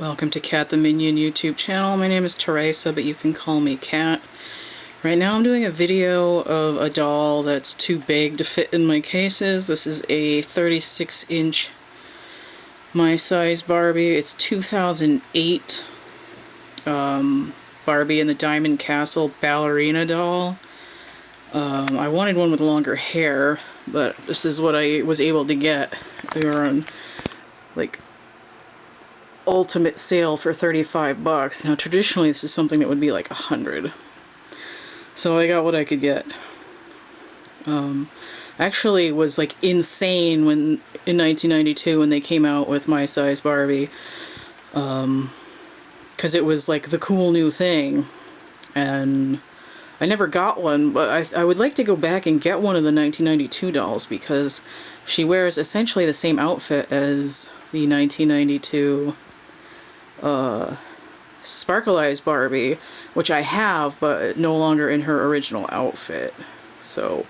Welcome to Cat the Minion YouTube channel. My name is Theresa, but you can call me Cat. Right now I'm doing a video of a doll that's too big to fit in my cases. This is a 36-inch My Size Barbie. It's 2008 Barbie in the Diamond Castle ballerina doll. I wanted one with longer hair, but this is what I was able to get. They were on like ultimate sale for 35 bucks. Now traditionally this is something that would be like 100. So I got what I could get. Actually was like insane when in 1992 when they came out with My Size Barbie, because it was like the cool new thing, and I never got one, but I would like to go back and get one of the 1992 dolls because she wears essentially the same outfit as the 1992 Sparkle Eyes Barbie, which I have, but no longer in her original outfit. So,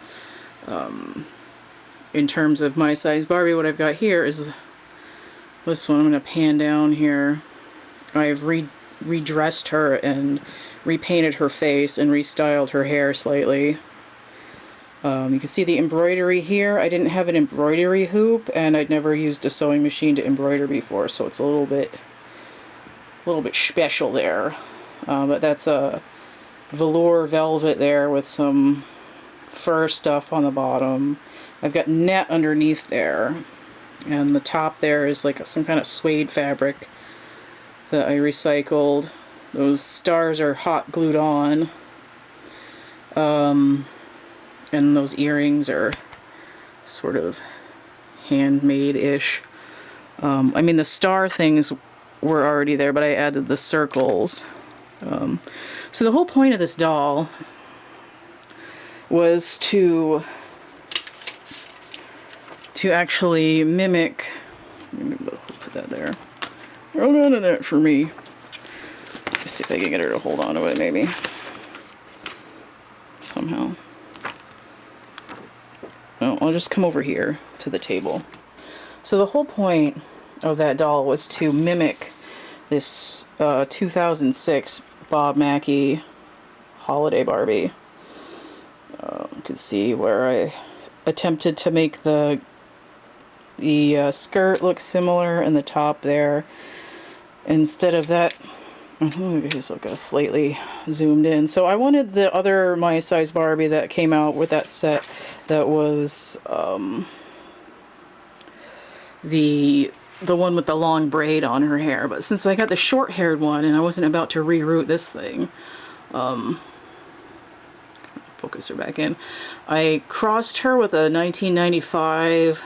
in terms of My Size Barbie, what I've got here is this one. I'm going to pan down here. I've redressed her and repainted her face and restyled her hair slightly. You can see the embroidery here. I didn't have an embroidery hoop, and I'd never used a sewing machine to embroider before, so it's a little bit special there. But that's a velour velvet there with some fur stuff on the bottom. I've got net underneath there, and the top there is like some kind of suede fabric that I recycled. Those stars are hot glued on, and those earrings are sort of handmade-ish. I mean, the star things were already there, but I added the circles. So the whole point of this doll was to actually mimic. Put that there. Hold on to that for me. Let's see if I can get her to hold on to it, maybe somehow. Oh, I'll just come over here to the table. So the whole point of that doll was to mimic this 2006 Bob Mackie Holiday Barbie. You can see where I attempted to make the skirt look similar and the top there. Instead of that, I guess I'll go slightly zoomed in. So I wanted the other My Size Barbie that came out with that set that was the one with the long braid on her hair, but since I got the short-haired one and I wasn't about to reroute this thing, focus her back in, I crossed her with a 1995,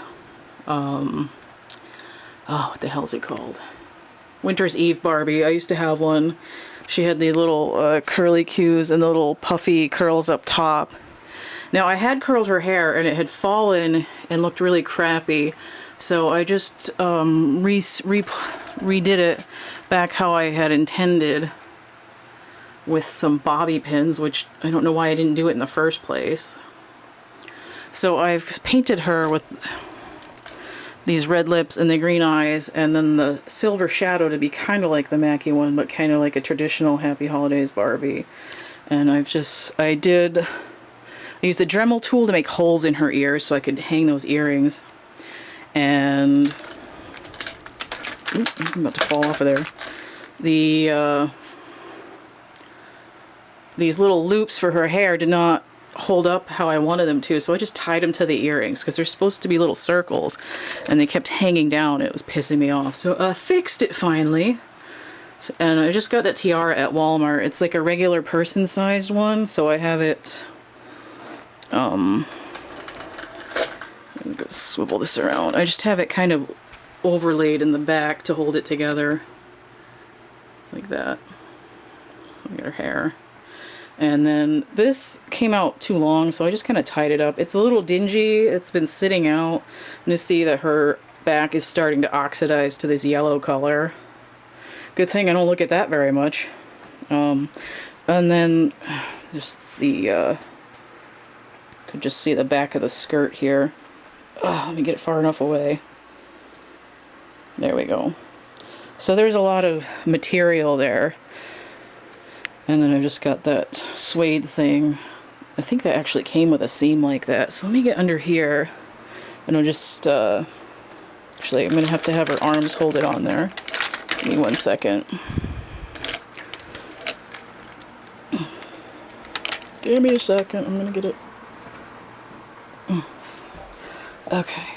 what the hell's it called? Winter's Eve Barbie. I used to have one. She had the little curly cues and the little puffy curls up top. Now I had curled her hair and it had fallen and looked really crappy, so I just redid it back how I had intended with some bobby pins, which I don't know why I didn't do it in the first place. So I've painted her with these red lips and the green eyes, and then the silver shadow to be kind of like the Mackie one, but kind of like a traditional Happy Holidays Barbie. And I used the Dremel tool to make holes in her ears so I could hang those earrings. And I'm about to fall off of there. These little loops for her hair did not hold up how I wanted them to, so I just tied them to the earrings because they're supposed to be little circles and they kept hanging down. It was pissing me off, so I fixed it finally. And I just got that tiara at Walmart. It's like a regular person-sized one, so I have it, I'm gonna swivel this around. I just have it kind of overlaid in the back to hold it together like that. Look at her hair. And then this came out too long, so I just kind of tied it up. It's a little dingy. It's been sitting out. And you see that her back is starting to oxidize to this yellow color. Good thing I don't look at that very much. And then just could just see the back of the skirt here. Let me get it far enough away. There we go. So there's a lot of material there. And then I've just got that suede thing. I think that actually came with a seam like that. So let me get under here. And I'll just, actually, I'm going to have her arms hold it on there. Give me 1 second. Give me a second. I'm going to get it. Okay.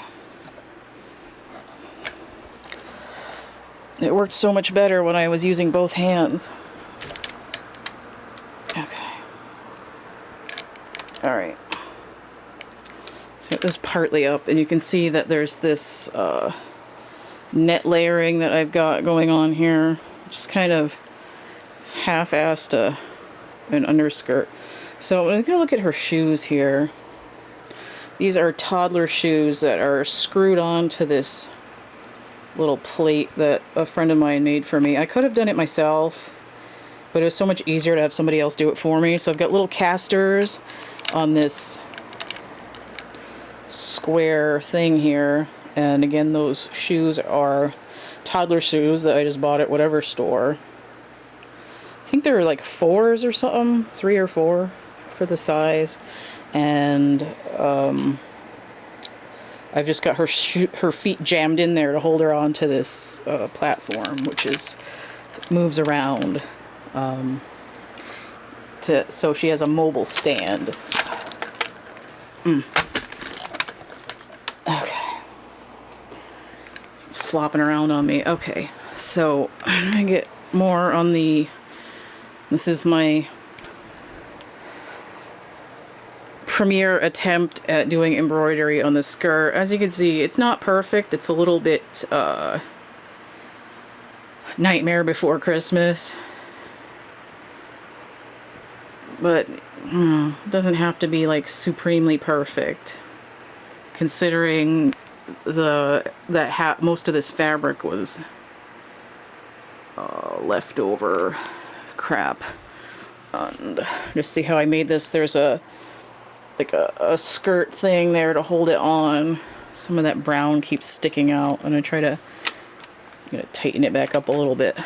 It worked so much better when I was using both hands. Okay. Alright. So it was partly up, and you can see that there's this net layering that I've got going on here. Just kind of half-assed an underskirt. So I'm going to look at her shoes here. These are toddler shoes that are screwed onto this little plate that a friend of mine made for me. I could have done it myself, but it was so much easier to have somebody else do it for me. So I've got little casters on this square thing here. And again, those shoes are toddler shoes that I just bought at whatever store. I think they were like 4s or something, 3 or 4 for the size. And I've just got her feet jammed in there to hold her onto this platform, which moves around. So she has a mobile stand. Okay. It's flopping around on me. Okay, so I'm gonna get more on the. This is my premiere attempt at doing embroidery on the skirt. As you can see, it's not perfect. It's a little bit Nightmare Before Christmas, but it doesn't have to be like supremely perfect, considering most of this fabric was leftover crap. And just see how I made this. There's a skirt thing there to hold it on. Some of that brown keeps sticking out, and I'm gonna tighten it back up a little bit.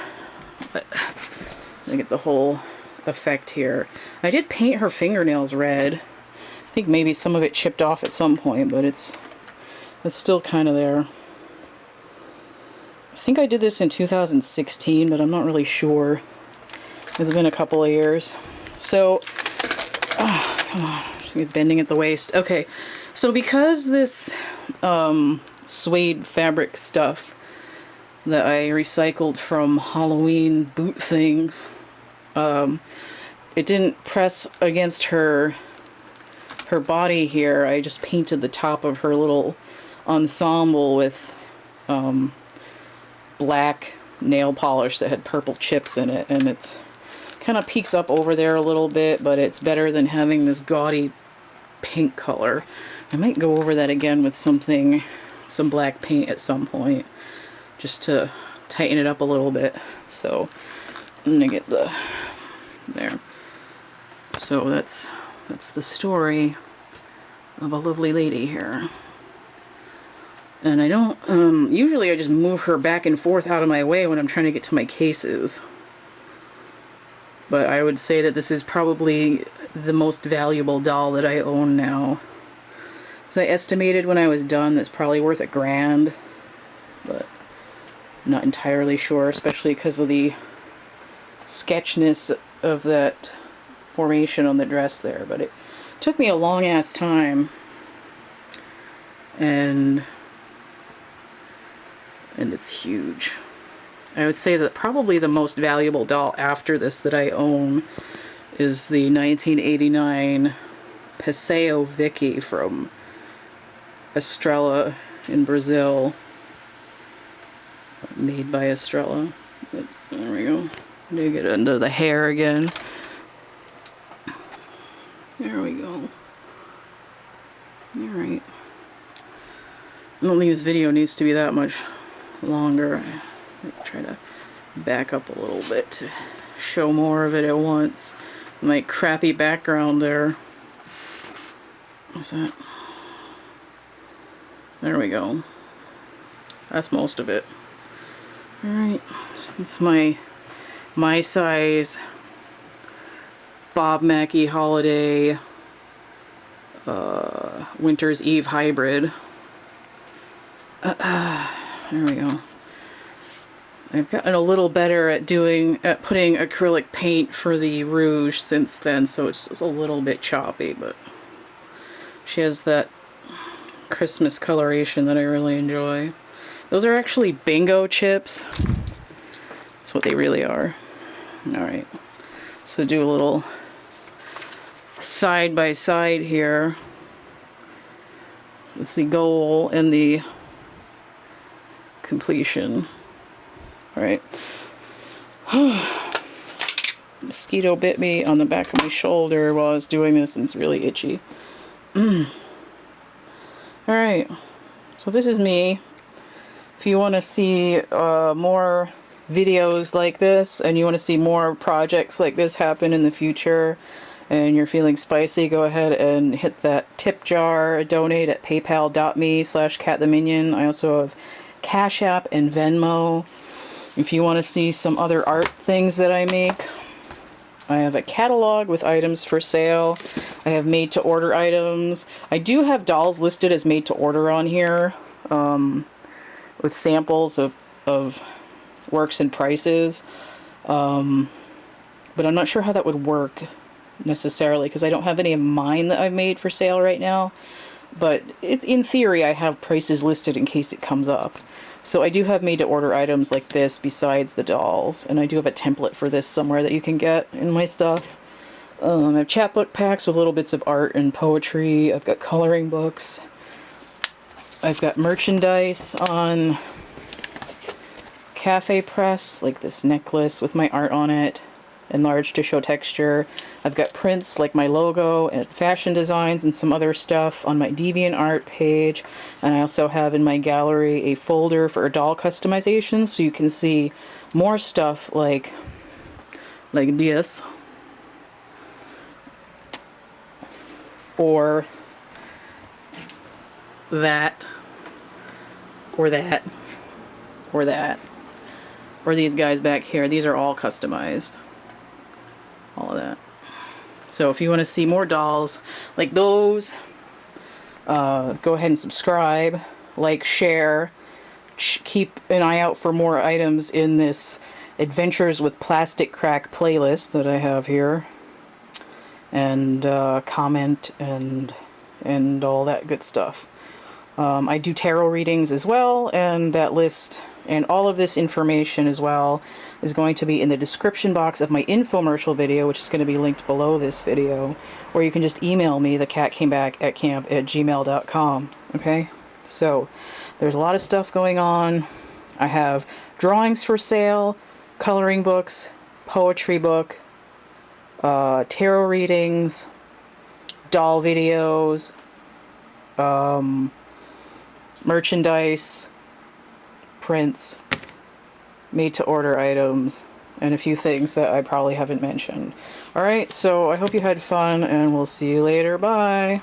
But I get the whole effect here. I did paint her fingernails red. I think maybe some of it chipped off at some point, but it's still kind of there. I think I did this in 2016, but I'm not really sure. It's been a couple of years. So, come on. Bending at the waist. Okay, so because this suede fabric stuff that I recycled from Halloween boot things, it didn't press against her body here. I just painted the top of her little ensemble with black nail polish that had purple chips in it, and it's kind of peeks up over there a little bit, but it's better than having this gaudy pink color. I might go over that again with some black paint at some point, just to tighten it up a little bit. So I'm gonna get there. So that's the story of a lovely lady here. And I don't usually I just move her back and forth out of my way when I'm trying to get to my cases. But I would say that this is probably the most valuable doll that I own now. As I estimated when I was done, that's probably worth $1,000. But I'm not entirely sure, especially because of the sketchness of that formation on the dress there. But it took me a long ass time. And it's huge. I would say that probably the most valuable doll after this that I own is the 1989 Passeio Vicky from Estrela in Brazil. Made by Estrela. But there we go. I'm gonna get under the hair again. There we go. Alright. I don't think this video needs to be that much longer. I try to back up a little bit to show more of it at once. My crappy background there. What's that? There we go. That's most of it. Alright, it's my Size Bob Mackie Holiday Winter's Eve Hybrid. There we go. I've gotten a little better at putting acrylic paint for the rouge since then, so it's just a little bit choppy, but she has that Christmas coloration that I really enjoy. Those are actually bingo chips. That's what they really are. Alright, so do a little side by side here with the goal and the completion. Alright. Mosquito bit me on the back of my shoulder while I was doing this, and it's really itchy. Alright, so this is me. If you want to see more videos like this, and you want to see more projects like this happen in the future, and you're feeling spicy, go ahead and hit that tip jar, donate at paypal.me/cattheminion. I also have Cash App and Venmo. If you want to see some other art things that I make, I have a catalog with items for sale. I have made to order items. I do have dolls listed as made to order on here, with samples of works and prices. But I'm not sure how that would work necessarily, because I don't have any of mine that I've made for sale right now. But in theory, I have prices listed in case it comes up. So I do have made to order items like this besides the dolls, and I do have a template for this somewhere that you can get in my stuff. I have chapbook packs with little bits of art and poetry. I've got coloring books. I've got merchandise on Cafe Press, like this necklace with my art on it, enlarged to show texture. I've got prints like my logo and fashion designs and some other stuff on my DeviantArt page. And I also have in my gallery a folder for doll customization, so you can see more stuff like this, or that, or that, or that, or these guys back here. These are all customized. All of that. So if you want to see more dolls like those, go ahead and subscribe, like, share. Keep an eye out for more items in this Adventures with Plastic Crack playlist that I have here. And comment and all that good stuff. I do tarot readings as well, and that list and all of this information as well is going to be in the description box of my infomercial video, which is going to be linked below this video, or you can just email me, thecatcamebackatcamp@gmail.com. Okay, so there's a lot of stuff going on. I have drawings for sale, coloring books, poetry book, tarot readings, doll videos, merchandise, prints, made to order items, and a few things that I probably haven't mentioned. Alright, so I hope you had fun, and we'll see you later. Bye!